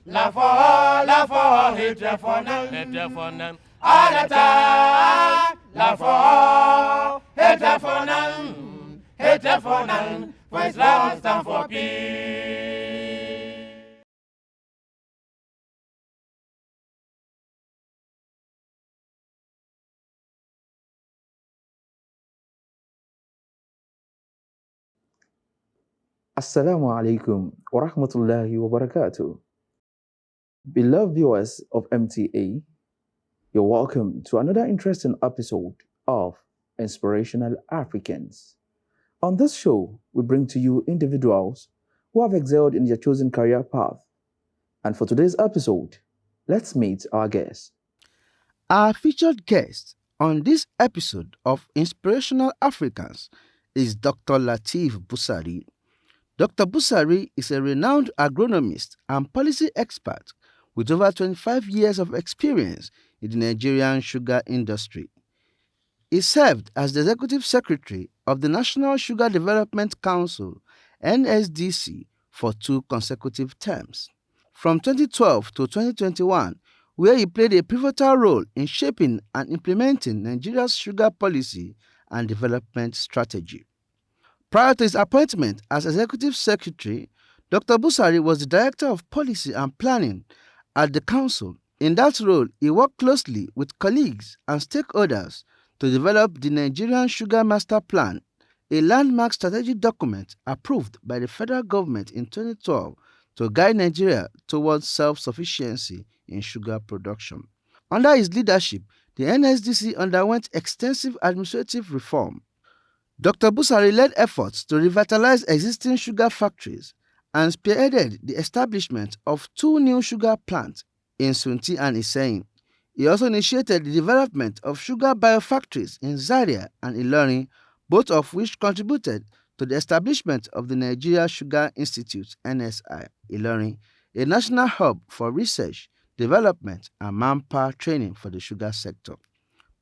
La for, hit ya for none. All the time. Hit ya for none. For Islam stand for peace. Assalamu alaikum wa rahmatullahi wa barakatuh. Beloved viewers of MTA, you're welcome to another interesting episode of Inspirational Africans. On this show, we bring to you individuals who have excelled in their chosen career path. And for today's episode, let's meet our guest. Our featured guest on this episode of Inspirational Africans is Dr. Latif Busari. Dr. Busari is a renowned agronomist and policy expert with over 25 years of experience in the Nigerian sugar industry. He served as the Executive Secretary of the National Sugar Development Council (NSDC) for 2 consecutive terms, from 2012 to 2021, where he played a pivotal role in shaping and implementing Nigeria's sugar policy and development strategy. Prior to his appointment as Executive Secretary, Dr. Busari was the Director of Policy and Planning at the Council. In that role, he worked closely with colleagues and stakeholders to develop the Nigerian Sugar Master Plan, a landmark strategic document approved by the federal government in 2012 to guide Nigeria towards self-sufficiency in sugar production. Under his leadership, the NSDC underwent extensive administrative reform. Dr. Busari led efforts to revitalize existing sugar factories and spearheaded the establishment of 2 new sugar plants in Sunti and Iseyin. He also initiated the development of sugar biofactories in Zaria and Ilorin, both of which contributed to the establishment of the Nigeria Sugar Institute (NSI) Ilorin, a national hub for research, development, and manpower training for the sugar sector.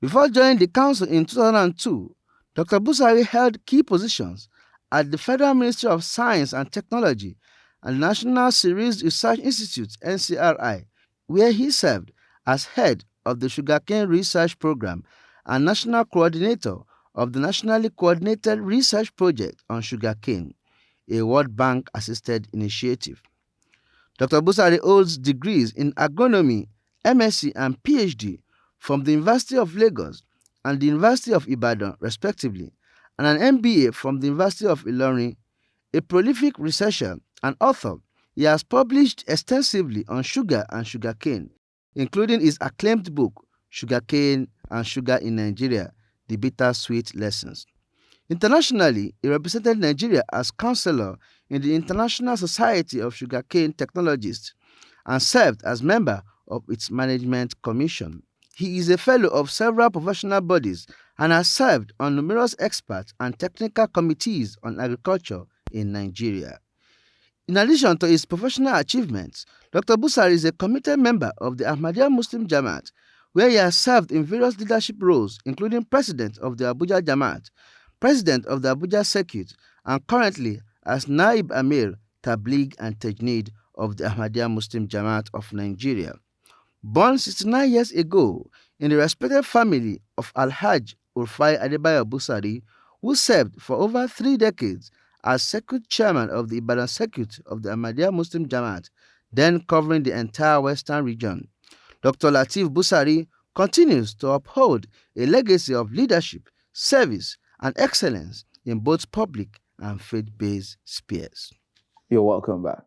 Before joining the council in 2002, Dr. Busari held key positions at the Federal Ministry of Science and Technology and the National Cereals Research Institute (NCRI), where he served as head of the Sugarcane Research Program and national coordinator of the Nationally Coordinated Research Project on Sugarcane, a World Bank-assisted initiative. Dr. Busari holds degrees in agronomy, MSc and PhD from the University of Lagos and the University of Ibadan, respectively, and an MBA from the University of Ilorin. A prolific researcher and author, he has published extensively on sugar and sugarcane, including his acclaimed book, Sugarcane and Sugar in Nigeria: The Bittersweet Lessons. Internationally, he represented Nigeria as counselor in the International Society of Sugarcane Technologists and served as member of its management commission. He is a fellow of several professional bodies and has served on numerous expert and technical committees on agriculture in Nigeria. In addition to his professional achievements, Dr. Busari is a committed member of the Ahmadiyya Muslim Jamaat, where he has served in various leadership roles, including President of the Abuja Jamaat, President of the Abuja Circuit, and currently as Naib Amir, Tabligh and Tajneed of the Ahmadiyya Muslim Jamaat of Nigeria. Born 69 years ago in the respected family of Alhaj Urfai Adebayo Busari, who served for over 3 decades as Circuit Chairman of the Ibadan Circuit of the Ahmadiyya Muslim Jamaat, then covering the entire Western region. Dr. Latif Busari continues to uphold a legacy of leadership, service, and excellence in both public and faith-based spheres. You're welcome back.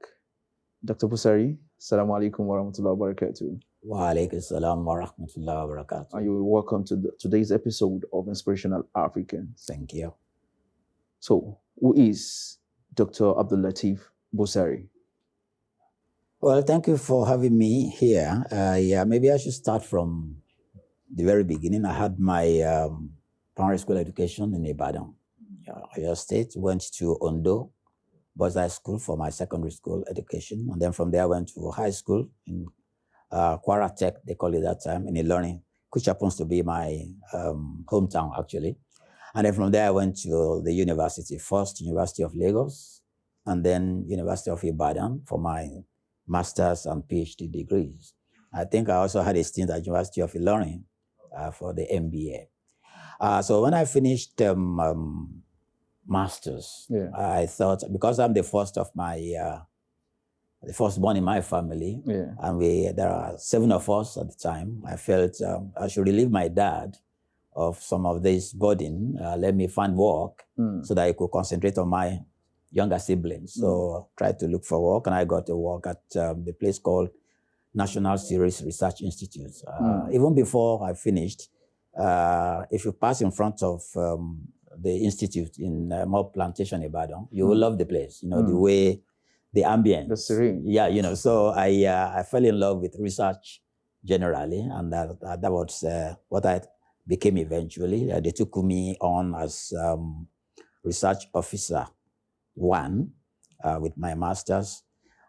Dr. Busari, Assalamu alaikum wa rahmatullahi wa barakatuh. Wa alaikum salam wa rahmatullahi wa barakatuh. And you're welcome to today's episode of Inspirational Africans. Thank you. So, who is Dr. Abdulatif Busari? Well, thank you for having me here. Maybe I should start from the very beginning. I had my primary school education in Ibadan, Oyo State. Went to Ondo Boys High School for my secondary school education, and then from there I went to high school in Kwara Tech, they call it that time, in Ilorin, which happens to be my hometown actually. And then from there I went to the university, first University of Lagos, and then University of Ibadan for my master's and PhD degrees. I think I also had a stint at University of Ilorin for the MBA. So when I finished master's, I thought, because I'm the first of my, the firstborn in my family, and there are 7 of us at the time, I felt I should relieve my dad of some of this burden, let me find work so that I could concentrate on my younger siblings. So tried to look for work, and I got a work at the place called National Series Research Institute. Even before I finished, if you pass in front of the institute in Mob Plantation, Ibadan, you will love the place. You know, the way, the ambience. The serene. Yeah, you know, so I fell in love with research generally, and that was what I became eventually. They took me on as research officer 1 with my master's.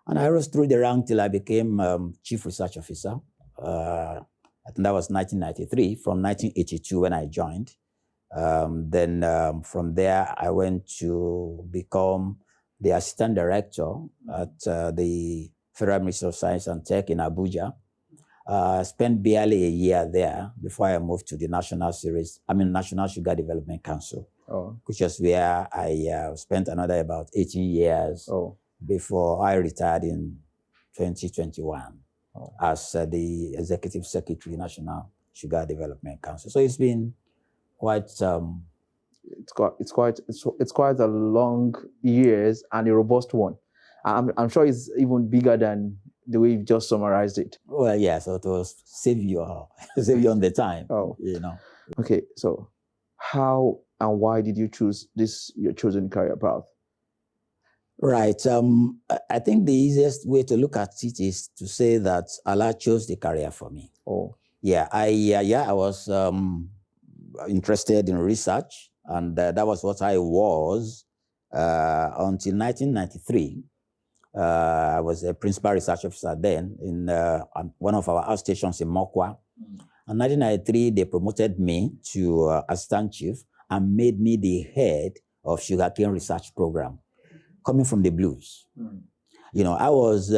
And I rose through the rank till I became chief research officer. I think that was 1993, from 1982 when I joined. Then from there, I went to become the assistant director at the Federal Ministry of Science and Tech in Abuja. I spent barely a year there before I moved to the National Sugar Development Council, which is where I spent another about 18 years before I retired in 2021 as the Executive Secretary, National Sugar Development Council. So it's been quite... It's quite a long years and a robust one. I'm sure it's even bigger than the way you've just summarized it. Well, yeah, so it was save you on the time, you know. Okay, so how and why did you choose your chosen career path? Right. I think the easiest way to look at it is to say that Allah chose the career for me. Yeah, I was interested in research, and that was what I was until 1993. I was a principal research officer then in one of our outstations in Mokwa. In 1993, they promoted me to assistant chief and made me the head of sugarcane research program, coming from the blues. You know, I was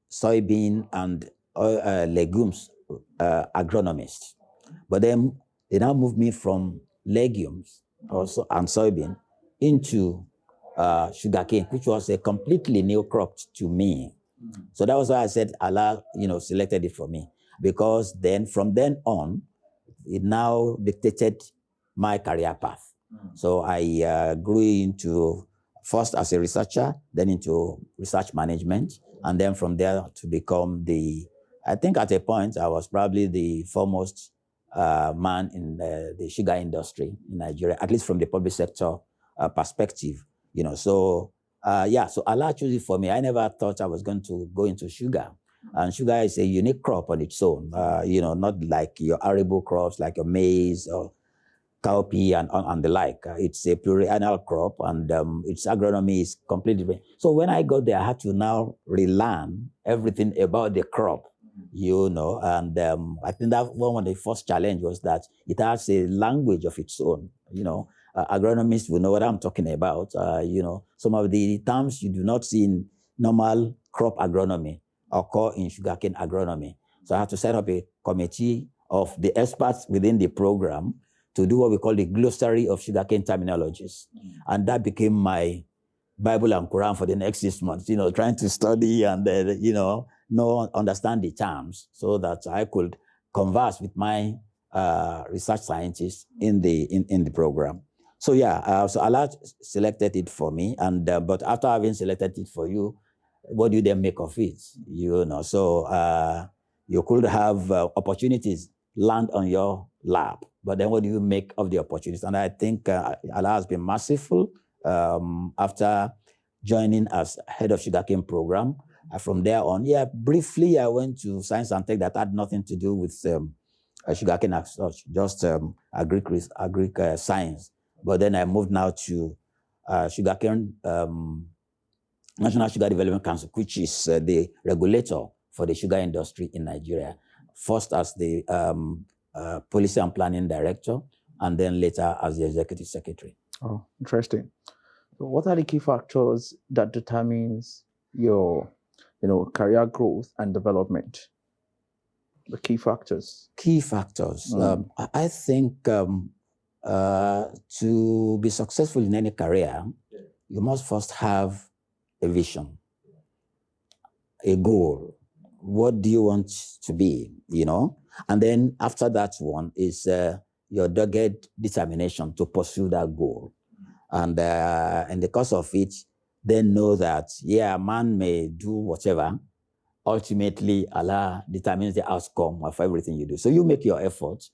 soybean and legumes agronomist, but then they now moved me from legumes also and soybean into sugarcane, which was a completely new crop to me. So that was why I said Allah, selected it for me, because then from then on, it now dictated my career path. So I grew into first as a researcher, then into research management, and then from there to become I think at a point I was probably the foremost man in the sugar industry in Nigeria, at least from the public sector perspective. So Allah chose it for me. I never thought I was going to go into sugar. And sugar is a unique crop on its own, not like your arable crops, like your maize or cowpea and the like. It's a pluriannual crop, and its agronomy is completely different. So when I got there, I had to now relearn everything about the crop, and I think that one of the first challenge was that it has a language of its own, agronomists will know what I'm talking about. Some of the terms you do not see in normal crop agronomy occur in sugarcane agronomy. So I had to set up a committee of the experts within the program to do what we call the glossary of sugarcane terminologies. And that became my Bible and Quran for the next 6 months, trying to study and, understand the terms so that I could converse with my research scientists in the program. So so Allah selected it for me, and but after having selected it for you, what do you then make of it? So you could have opportunities land on your lap, but then what do you make of the opportunities? And I think Allah has been merciful. After joining as head of sugarcane program, from there on, briefly I went to science and tech that had nothing to do with sugarcane as such, just agric science. But then I moved now to sugarcane National Sugar Development Council, which is the regulator for the sugar industry in Nigeria. First as the policy and planning director, and then later as the executive secretary. Oh, interesting. So what are the key factors that determines your career growth and development? The key factors. Key factors. I think to be successful in any career, you must first have a vision, a goal. What do you want to be, And then after that one is your dogged determination to pursue that goal. And in the course of it, then know that, man may do whatever. Ultimately, Allah determines the outcome of everything you do. So you make your effort,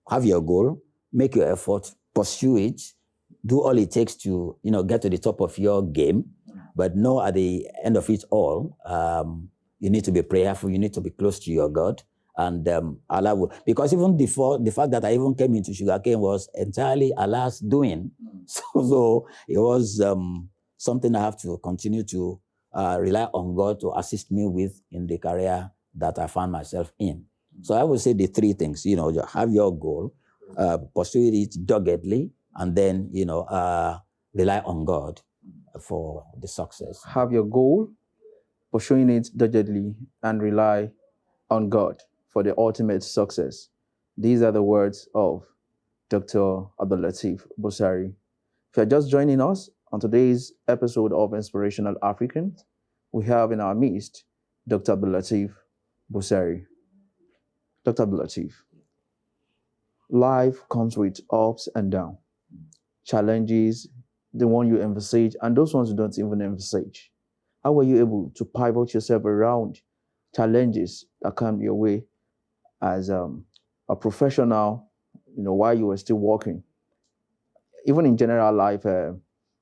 have your goal, make your effort, pursue it, do all it takes to, get to the top of your game. But know at the end of it all, you need to be prayerful, you need to be close to your God. And Allah will, because even before, the fact that I even came into sugarcane was entirely Allah's doing. So it was something I have to continue to rely on God to assist me with in the career that I found myself in. So I would say the three things, have your goal, pursue it doggedly, and then, rely on God for the success. Have your goal, pursuing it doggedly, and rely on God for the ultimate success. These are the words of Dr. Abdulatif Busari. If you're just joining us on today's episode of Inspirational Africans, we have in our midst Dr. Abdulatif Busari. Dr. Abdulatif, life comes with ups and downs, challenges, the one you envisage, and those ones you don't even envisage. How were you able to pivot yourself around challenges that come your way as a professional, while you were still working, even in general life,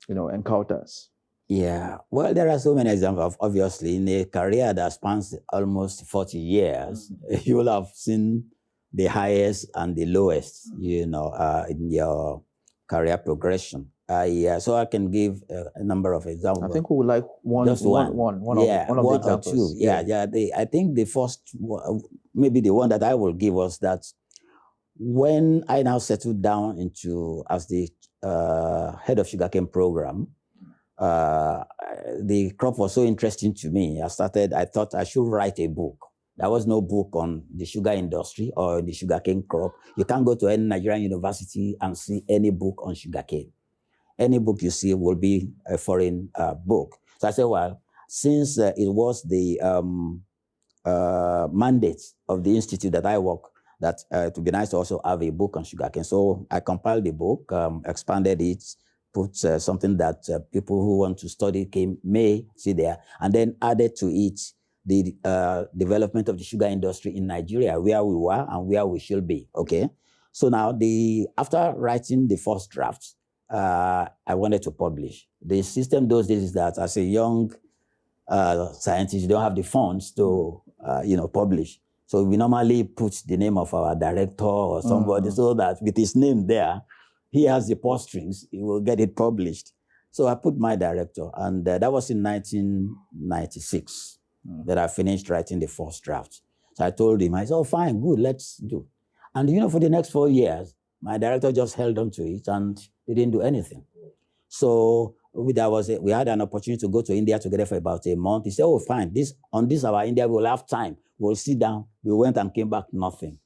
encounters? Yeah, well, there are so many examples. Obviously, in a career that spans almost 40 years, you will have seen the highest and the lowest, in your career progression. So I can give a number of examples. I think we would like one of the examples. Or two. I think the first, maybe the one that I will give was that when I now settled down as the head of sugarcane program, the crop was so interesting to me. I thought I should write a book. There was no book on the sugar industry or the sugarcane crop. You can't go to any Nigerian university and see any book on sugarcane. Any book you see will be a foreign book. So I said, well, since it was the mandate of the institute that I work, that it would be nice to also have a book on sugarcane. So I compiled the book, expanded it, put something that people who want to study may see there, and then added to it the development of the sugar industry in Nigeria, where we were and where we should be, okay? So now, after writing the first draft, I wanted to publish. The system those days is that as a young scientist, you don't have the funds to, publish. So we normally put the name of our director or somebody so that with his name there, he has the purse strings, he will get it published. So I put my director, and that was in 1996 that I finished writing the first draft. So I told him, I said, oh, fine, good, let's do. And for the next 4 years, my director just held on to it and they didn't do anything. So we had an opportunity to go to India together for about a month. He said, oh, fine, our India, we'll have time. We'll sit down. We went and came back, nothing.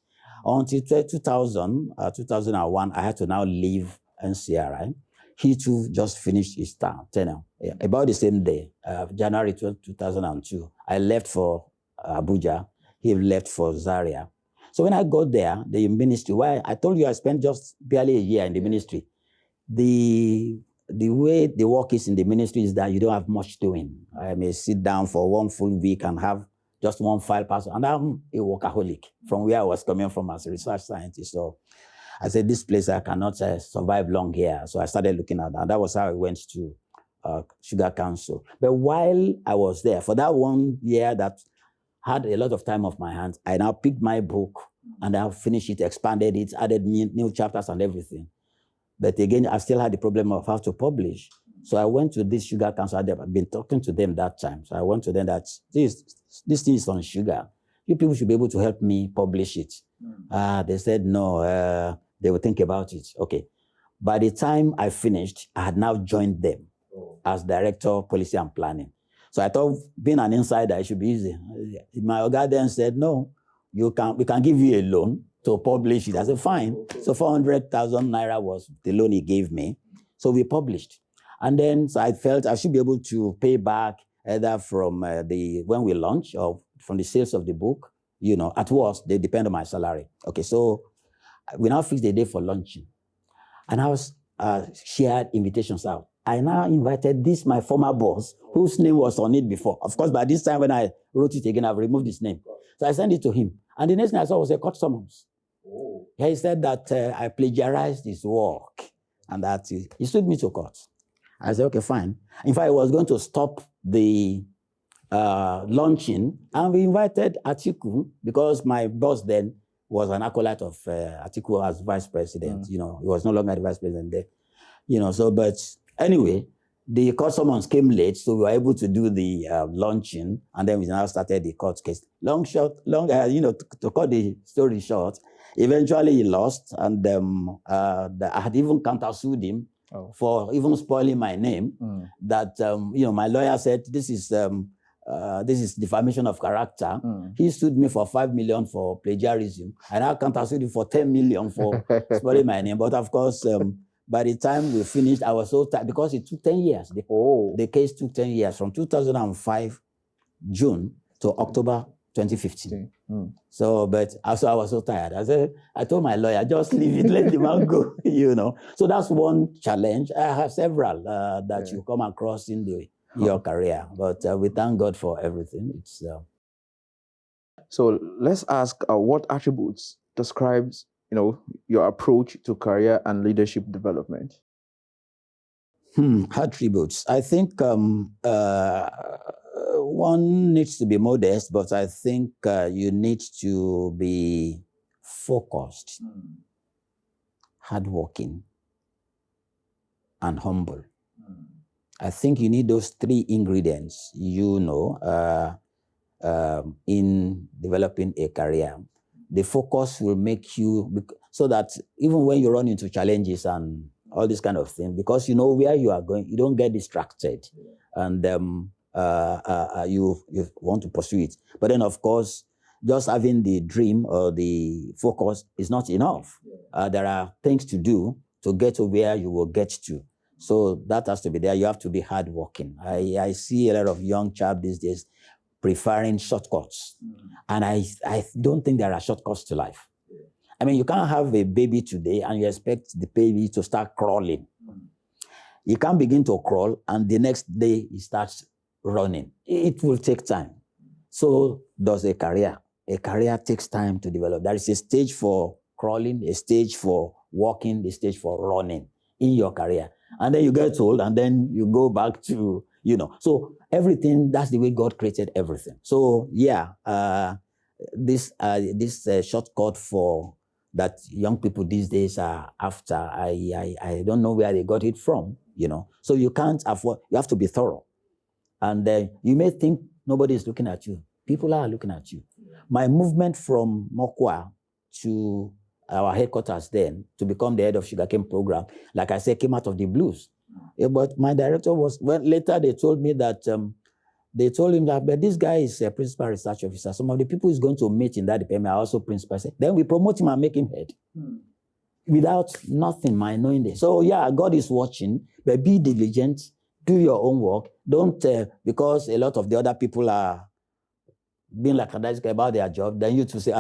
Until 2001, I had to now leave NCRI. He too just finished his tenure. Yeah, about the same day, January 2002, I left for Abuja. He left for Zaria. So when I got there, the ministry, why I told you I spent just barely a year in the ministry. The way the work is in the ministry is that you don't have much doing. I may sit down for one full week and have just one file pass, and I'm a workaholic from where I was coming from as a research scientist. So I said, this place, I cannot survive long here. So I started looking at that. And that was how I went to Sugar Council. But while I was there, for that 1 year that had a lot of time off my hands, I now picked my book and I finished it, expanded it, added new chapters and everything. But again, I still had the problem of how to publish. So I went to this Sugar Council. I'd been talking to them that time. So I went to them that this thing is on sugar. You people should be able to help me publish it. They said, no, they will think about it. Okay. By the time I finished, I had now joined them as Director of Policy and Planning. So I thought being an insider, it should be easy. My Oga then said, no, we can give you a loan to publish it. I said, fine. So 400,000 naira was the loan he gave me. So we published. And then so I felt I should be able to pay back either from when we launch or from the sales of the book. At worst, they depend on my salary. Okay, so we now fixed the day for launching. And I was shared invitations out. I now invited my former boss, whose name was on it before. Of course, by this time when I wrote it again, I've removed his name. So I sent it to him. And the next thing I saw was a court summons. Oh. He said that I plagiarized his work and that he sued me to court. I said, okay, fine. In fact, I was going to stop the launching, and we invited Atiku because my boss then was an acolyte of Atiku as vice president. He was no longer the vice president there. But anyway, the court summons came late, so we were able to do the launching, and then we now started the court case. To cut the story short, eventually he lost, and I had even countersued him for even spoiling my name. That my lawyer said this is defamation of character. He sued me for 5 million for plagiarism, and I countersued him for 10 million for spoiling my name. But of course, by the time we finished, I was so tired because it took 10 years. The case took 10 years, from 2005 June to October 2015. So, I was so tired. I told my lawyer, just leave it, let the man go. So that's one challenge. I have several that you come across in your career, but we thank God for everything. So let's ask what attributes describes your approach to career and leadership development. Attributes. I think one needs to be modest, but I think you need to be focused, hardworking, and humble. I think you need those three ingredients, in developing a career. The focus will make you, so that even when you run into challenges and all this kind of thing, because you know where you are going, you don't get distracted, and you want to pursue it. But then, of course, just having the dream or the focus is not enough. There are things to do to get to where you will get to. So that has to be there. You have to be hardworking. I see a lot of young chaps these days preferring shortcuts. And I don't think there are shortcuts to life. I mean, you can't have a baby today and you expect the baby to start crawling. You can't begin to crawl and the next day he starts running. It will take time. So does a career. A career takes time to develop. There is a stage for crawling, a stage for walking, a stage for running in your career. And then you get old and then you go back to, So everything, that's the way God created everything. So this shortcut for that young people these days are after, I don't know where they got it from, So you can't afford, you have to be thorough. And you may think nobody is looking at you. People are looking at you. My movement from Mokwa to our headquarters then to become the head of sugarcane program, like I said, came out of the blues. But my director later they told me that, they told him that, but this guy is a principal research officer. Some of the people he's going to meet in that department are also principals. Then we promote him and make him head. Without nothing, my knowing this. So God is watching, but be diligent, do your own work. Don't, because a lot of the other people are being lackadaisical about their job, then you to say,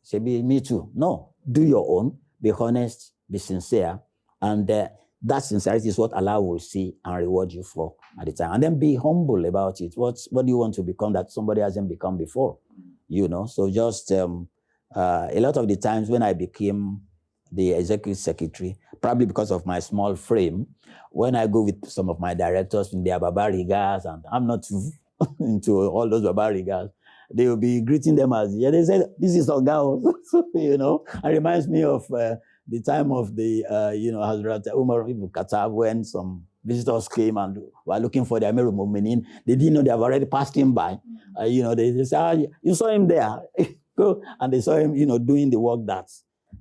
should be me too. No, do your own, be honest, be sincere, and that sincerity is what Allah will see and reward you for at the time. And then be humble about it. What do you want to become that somebody hasn't become before? So just a lot of the times when I became the executive secretary, probably because of my small frame, when I go with some of my directors in their Babarigas, and I'm not into all those Babarigas, they will be greeting them as, they say, this is Ogao, It reminds me of the time of the, Hazrat Umar ibn Khattab, when some visitors came and were looking for the Amir al-Mu'minin. They didn't know they have already passed him by. They say, you saw him there. Go. And they saw him, doing the work that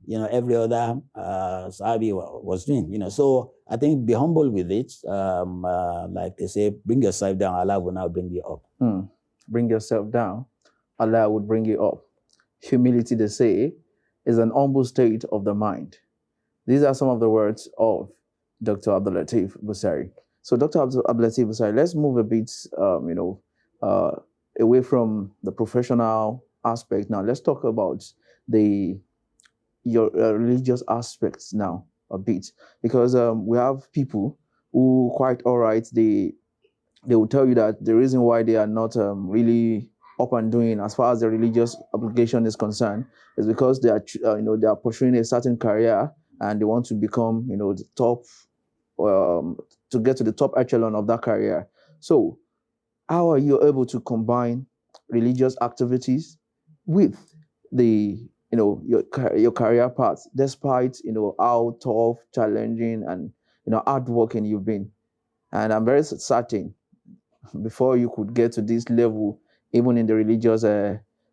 every other Sahabi was doing. So I think be humble with it. Like they say, bring yourself down, Allah will now bring you up. Bring yourself down, Allah would bring you up. Humility, they say, is an humble state of the mind. These are some of the words of Dr. Abdulatif Busari. So, Dr. Abdulatif Busari, let's move a bit, away from the professional aspect. Now, let's talk about your religious aspects now a bit, because we have people who quite all right. They will tell you that the reason why they are not really up and doing as far as the religious obligation is concerned is because they are they are pursuing a certain career and they want to become the top, to get to the top echelon of that career. So how are you able to combine religious activities with the your career path, despite how tough, challenging, and hardworking you've been? And I'm very certain before you could get to this level, even in the religious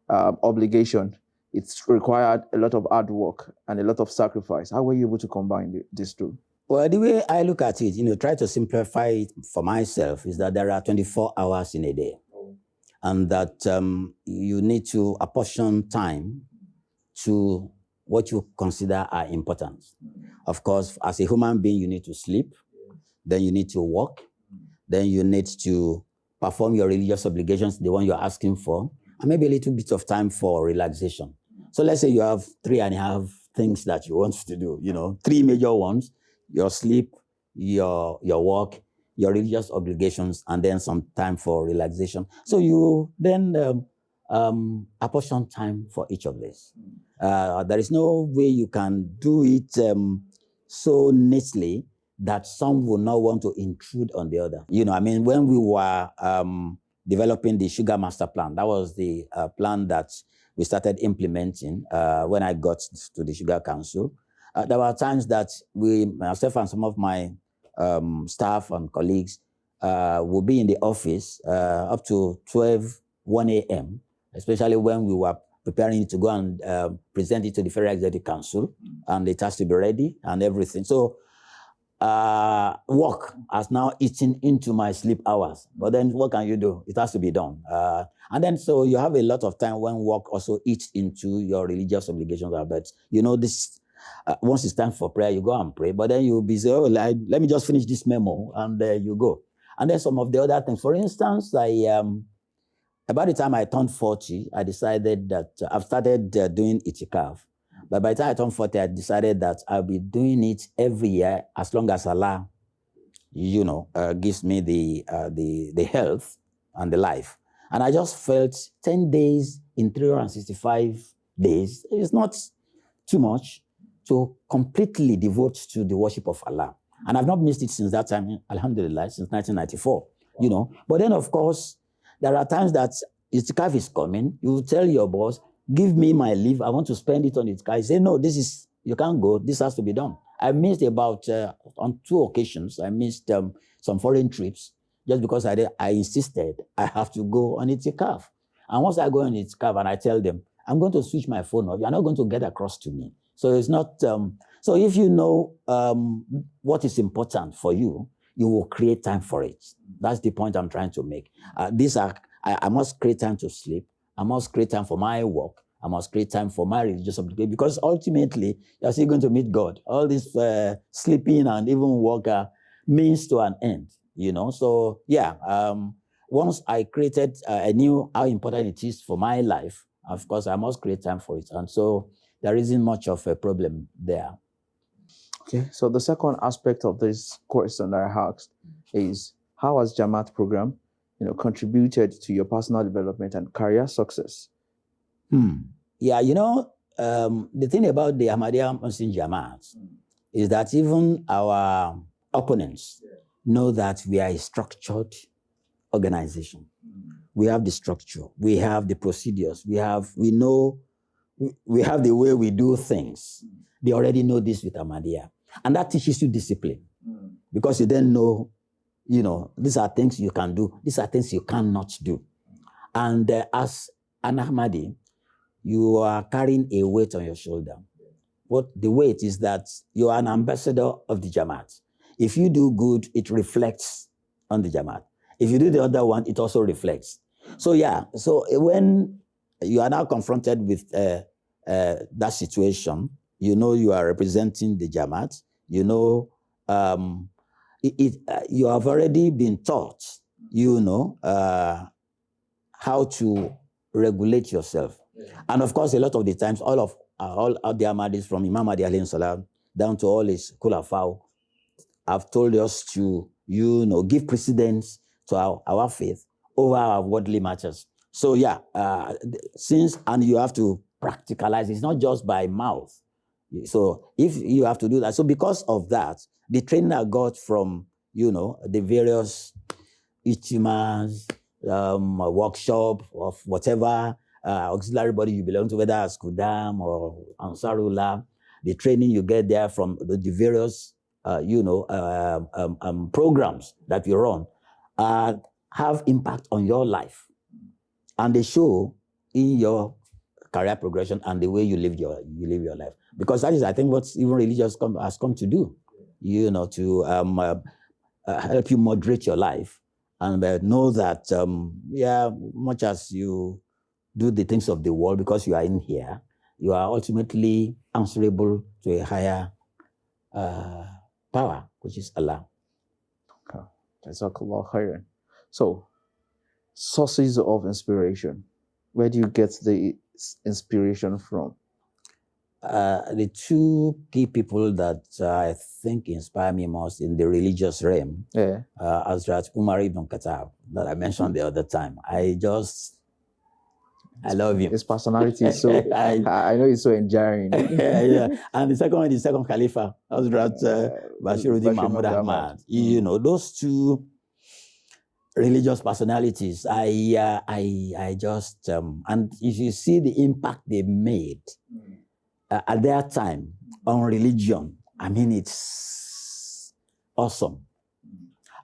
obligation, it's required a lot of hard work and a lot of sacrifice. How were you able to combine these two? Well, the way I look at it, try to simplify it for myself, is that there are 24 hours in a day. And that you need to apportion time to what you consider are important. Of course, as a human being, you need to sleep, then you need to work, then you need to perform your religious obligations, the one you're asking for, and maybe a little bit of time for relaxation. So let's say you have 3.5 things that you want to do, 3 major ones: your sleep, your work, your religious obligations, and then some time for relaxation. So you then apportion time for each of these. There is no way you can do it so neatly that some will not want to intrude on the other. When we were developing the Sugar Master Plan, that was the plan that we started implementing when I got to the Sugar Council. There were times that myself and some of my staff and colleagues would be in the office up to 1 a.m., especially when we were preparing to go and present it to the Federal Executive Council, and it has to be ready and everything. So work has now eaten into my sleep hours. But then what can you do? It has to be done. And then so you have a lot of time when work also eats into your religious obligations. But this, once it's time for prayer, you go and pray. But then you'll be saying, let me just finish this memo, and you go. And then some of the other things. For instance, about the time I turned 40, I decided that I've started doing itikaf. But by the time I turned 40, I decided that I'll be doing it every year as long as Allah, gives me the health and the life. And I just felt 10 days in 365 days is not too much to completely devote to the worship of Allah. And I've not missed it since that time, alhamdulillah, since 1994, But then, of course, there are times that itikaf is coming. You tell your boss, give me my leave. I want to spend it on itikaf. I say, no, you can't go. This has to be done. I missed on 2 occasions, I missed some foreign trips just because I insisted I have to go on itikaf. And once I go on itikaf and I tell them, I'm going to switch my phone off, you're not going to get across to me. So it's not, so if you know what is important for you, you will create time for it. That's the point I'm trying to make. I must create time to sleep. I must create time for my work. I must create time for my religious obligation, because ultimately you're still going to meet God. All this sleeping and even work means to an end, So once I created, I knew how important it is for my life. Of course, I must create time for it. And so there isn't much of a problem there. Okay, so the second aspect of this question that I asked is, how has Jamaat program, contributed to your personal development and career success? Yeah, the thing about the Ahmadiyya Muslim Jamaat is that even our opponents know that we are a structured organization. We have the structure, we have the procedures, we have the way we do things. They already know this with Ahmadiyya. And that teaches you discipline, because you then know, these are things you can do, these are things you cannot do. And as an Ahmadi, you are carrying a weight on your shoulder. what the way it is that you are an ambassador of the Jamaat. If you do good, it reflects on the Jamaat. If you do the other one, it also reflects. So yeah, so when you are now confronted with that situation, you know you are representing the Jamaat, you know you have already been taught, you know, how to regulate yourself. And of course, a lot of the times, all the Ahmadis from Imam Mahdi alayhi salam down to all his Khulafa have told us to, you know, give precedence to our faith over our worldly matters. So yeah, and you have to practicalize, it's not just by mouth. So if you have to do that, so because of that, the training I got from, you know, the various ijtimas, workshop of whatever auxiliary body you belong to, whether it's Kudam or Ansarullah, the training you get there from the various programs that you run have impact on your life, and they show in your career progression and the way you live your life. Because that is, I think, what even religious has come to do, you know, to help you moderate your life and know that, much as you do the things of the world, because you are in here, you are ultimately answerable to a higher power, which is Allah. Okay. Jazakallah khairan. So, sources of inspiration. Where do you get the inspiration from? The two key people that I think inspire me most in the religious realm, Hazrat Umar ibn Khattab, that I mentioned the other time. I love him. His personality is so, I know it's so endearing. Yeah. And the second Khalifa, Hazrat Bashiruddin Mahmud Ahmad. You know, those two religious personalities, I just, and if you see the impact they made at their time on religion, I mean, it's awesome.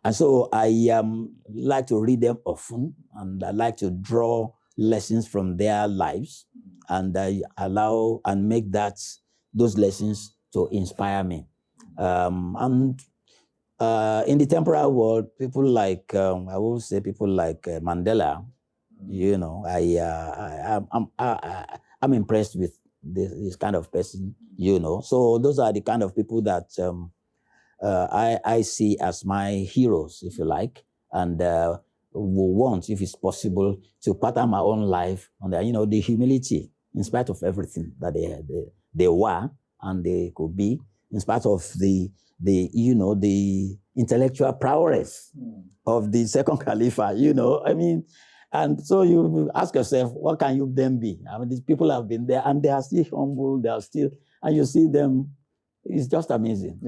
And so I like to read them often, and I like to draw lessons from their lives, and I allow and make those lessons to inspire me. And in the temporal world, people like I will say people like Mandela. You know, I'm impressed with this kind of person. You know, so those are the kind of people that I see as my heroes, if you like, and will want, if it's possible, to pattern my own life on the humility, in spite of everything that they were and they could be, in spite of the intellectual prowess of the second Khalifa. You know, I mean, and so you ask yourself, what can you then be? I mean, these people have been there and they are still humble. They are still, and you see them. It's just amazing.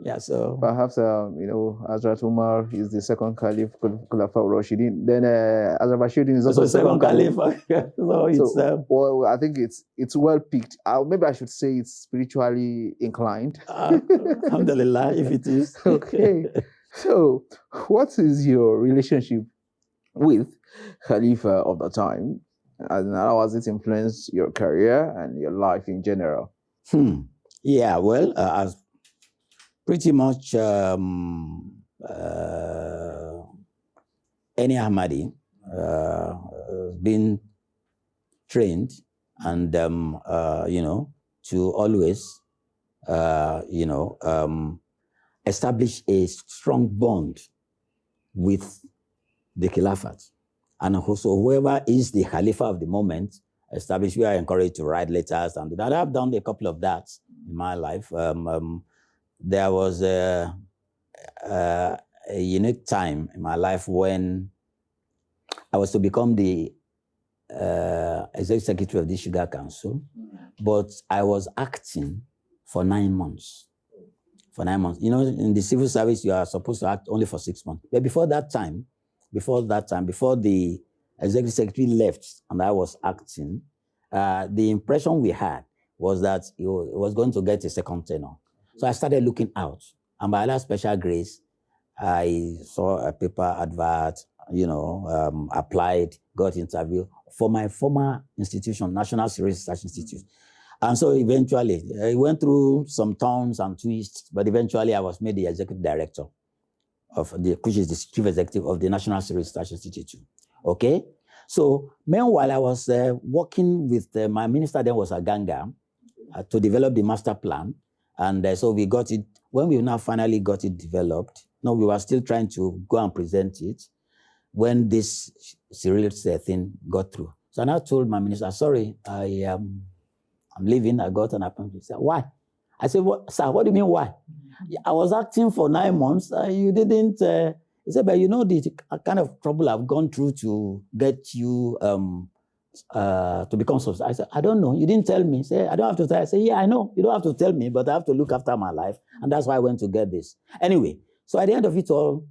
Yeah. So perhaps Hazrat Umar is the second Caliph, Khulafa Rashidin. Then Hazrat Bashiruddin is also the second Caliph. So it's well, I think it's well picked. Maybe I should say it's spiritually inclined. Alhamdulillah, if it is. Okay. So, what is your relationship with Khalifa of the time, and how has it influenced your career and your life in general? Yeah, well, as pretty much any Ahmadi been trained and to always establish a strong bond with the Khilafat, and also whoever is the Khalifa of the moment, we are encouraged to write letters, and that I've done a couple of that in my life. There was a unique time in my life when I was to become the executive secretary of the Sugar Council, but I was acting for 9 months. For 9 months. You know, in the civil service, you are supposed to act only for 6 months. But before the executive secretary left and I was acting, the impression we had was that he was going to get a second tenure. So I started looking out. And by Allah's special grace, I saw a paper advert, applied, got interview for my former institution, National Serious Research Institute. And so eventually, I went through some turns and twists, but eventually I was made the executive director which is the chief executive of the National Civil Research Institute. Okay? So meanwhile, I was working with my minister then was Aganga to develop the master plan. And so we got it, when we now finally got it developed, no, we were still trying to go and present it when this Cyril thing got through. So I now told my minister, sorry, I'm leaving, I got an appointment. He said, why? I said, sir, what do you mean why? I was acting for 9 months. You didn't. He said, but you know the kind of trouble I've gone through to get you to become substitute. I said, I don't know. You didn't tell me. He said, I don't have to tell. I said, yeah, I know. You don't have to tell me, but I have to look after my life. And that's why I went to get this. Anyway, so at the end of it all,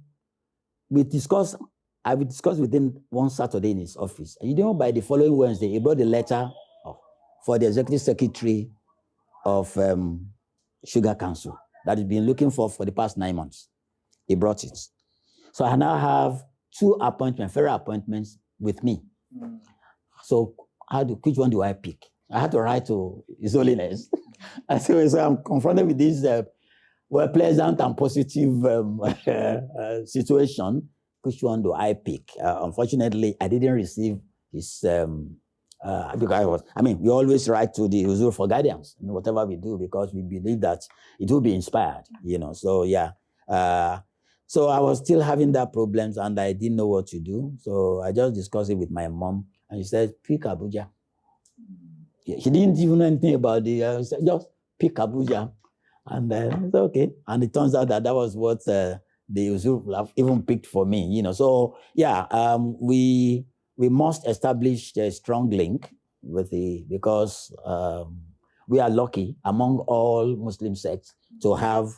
I discussed with him one Saturday in his office. And you know, by the following Wednesday, he brought the letter for the executive secretary of Sugar Council that he's been looking for the past 9 months. He brought it. So I now have 2 appointments, federal appointments with me. So which one do I pick? I had to write to His Holiness. I said, so I'm confronted with this pleasant and positive situation. Which one do I pick? Unfortunately, I didn't receive his because we always write to the Huzur for guidance in whatever we do because we believe that it will be inspired, So yeah, so I was still having that problems and I didn't know what to do. So I just discussed it with my mom and she said, pick Abuja. Yeah, she didn't even know anything about the, said, just pick Abuja. And I said, okay. And it turns out that was what the Huzur have even picked for me, So yeah, we must establish a strong link with because we are lucky among all Muslim sects to have,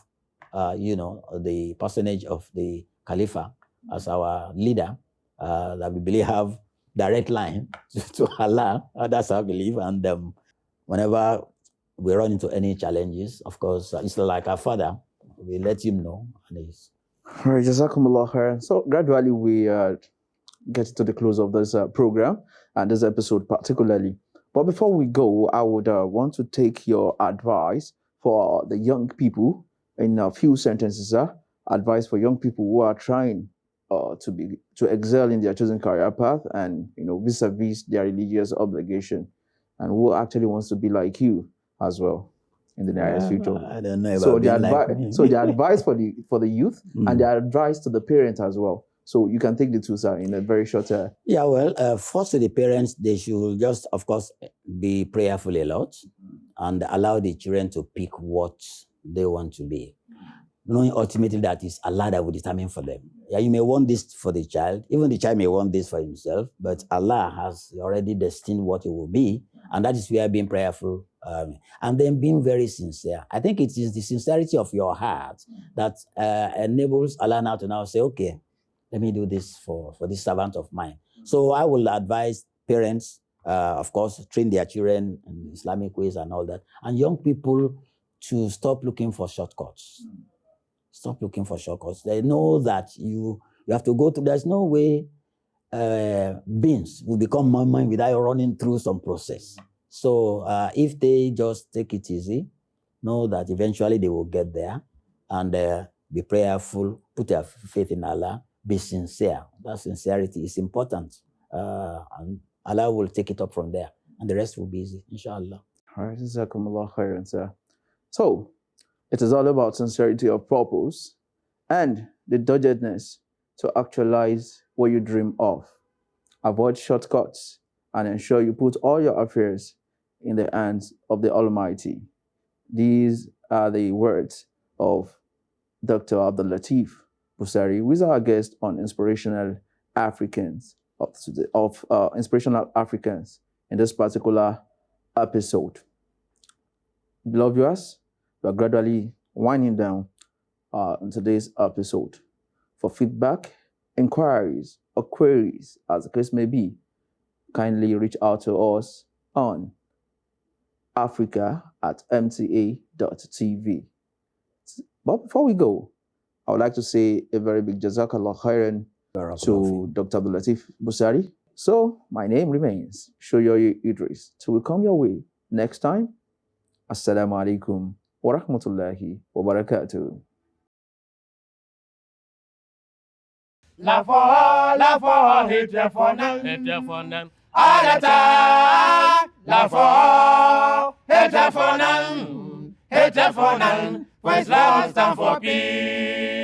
the personage of the Khalifa as our leader, that we believe have direct line to Allah. That's our belief. And whenever we run into any challenges, of course, it's like our father. We let him know. And all right, Jazakumullah khairan. So gradually we get to the close of this program and this episode particularly. But before we go, I would want to take your advice for the young people in a few sentences, advice for young people who are trying to excel in their chosen career path and, vis-a-vis their religious obligation, and who actually wants to be like you as well in the nearest future. I don't know about the advice for the youth and the advice to the parents as well. So you can take the two, sir, in a very short. Yeah, well, first to the parents, they should just, of course, be prayerful a lot and allow the children to pick what they want to be, knowing ultimately that it's Allah that will determine for them. Yeah, you may want this for the child, even the child may want this for himself, but Allah has already destined what it will be, and that is where being prayerful and then being very sincere. I think it is the sincerity of your heart that enables Allah now to say, okay, let me do this for this servant of mine. So I will advise parents, of course, train their children in Islamic ways and all that, and young people to stop looking for shortcuts. Stop looking for shortcuts. They know that you have to go through. There's no way beans will become mama without running through some process. So if they just take it easy, know that eventually they will get there, and be prayerful, put their faith in Allah, be sincere. That sincerity is important, and Allah will take it up from there, and the rest will be easy, inshallah. All right, Jazakumullah khairan, sir. So it is all about sincerity of purpose and the doggedness to actualize what you dream of. Avoid shortcuts and ensure you put all your affairs in the hands of the Almighty. These are the words of Dr. Abdulatif Busari, who is our guest on Inspirational Africans Inspirational Africans in this particular episode. Beloved viewers, we are gradually winding down in today's episode. For feedback, inquiries, or queries, as the case may be, kindly reach out to us on africa@mta.tv. But before we go, I would like to say a very big Jazakallah khairan to Dr. Abdulatif Busari. So my name remains Shoyo Idris. Till we come your way next time, Assalamu alaikum wa rahmatullahi wa barakatuh. La for, hit ya for nan. Alata, la for, hit ya for nan. For Islam stand for peace.